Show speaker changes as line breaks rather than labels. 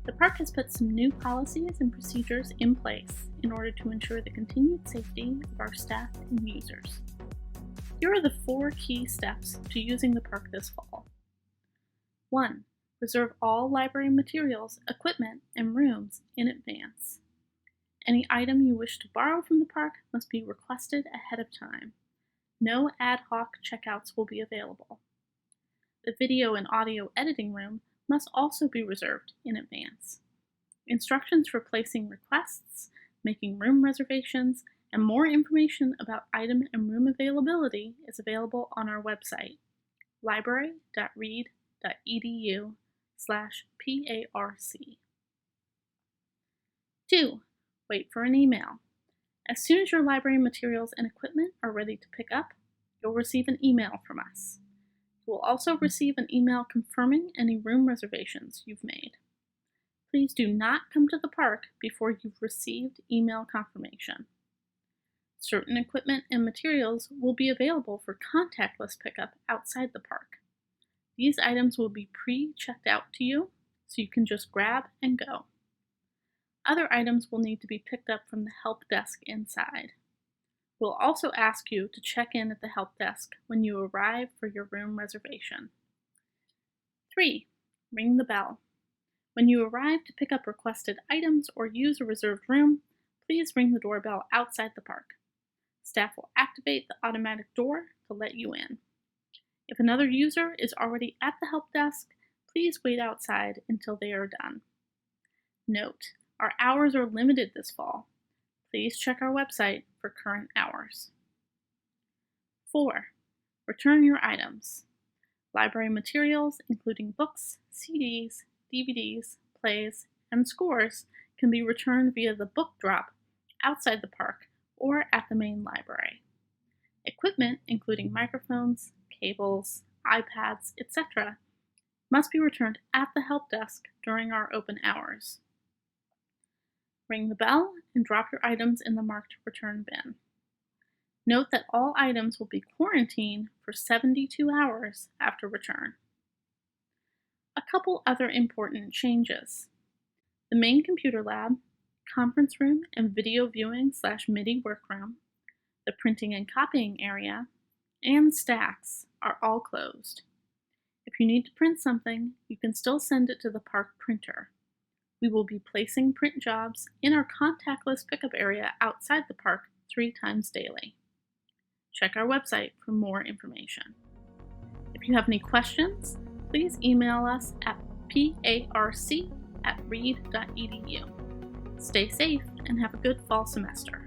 The park has put some new policies and procedures in place in order to ensure the continued safety of our staff and users. Here are the 4 key steps to using the park this fall. 1. Reserve all library materials, equipment, and rooms in advance. Any item you wish to borrow from the park must be requested ahead of time. No ad hoc checkouts will be available. The video and audio editing room must also be reserved in advance. Instructions for placing requests, making room reservations, and more information about item and room availability is available on our website, library.reed.edu/PARC. 2. Wait for an email. As soon as your library materials and equipment are ready to pick up, you'll receive an email from us. You will also receive an email confirming any room reservations you've made. Please do not come to the park before you've received email confirmation. Certain equipment and materials will be available for contactless pickup outside the park. These items will be pre-checked out to you, so you can just grab and go. Other items will need to be picked up from the help desk inside. We'll also ask you to check in at the help desk when you arrive for your room reservation. 3. Ring the bell. When you arrive to pick up requested items or use a reserved room, please ring the doorbell outside the park. Staff will activate the automatic door to let you in. If another user is already at the help desk, please wait outside until they are done. Note, our hours are limited this fall. Please check our website for current hours. 4. Return your items. Library materials, including books, CDs, DVDs, plays, and scores, can be returned via the book drop outside the park or at the main library. Equipment, including microphones, cables, iPads, etc., must be returned at the help desk during our open hours. Ring the bell and drop your items in the marked return bin. Note that all items will be quarantined for 72 hours after return. A couple other important changes. The main computer lab, conference room and video viewing/MIDI workroom, the printing and copying area, and stacks are all closed. If you need to print something, you can still send it to the park printer. We will be placing print jobs in our contactless pickup area outside the park 3 times daily. Check our website for more information. If you have any questions, please email us at parc@reed.edu. Stay safe and have a good fall semester.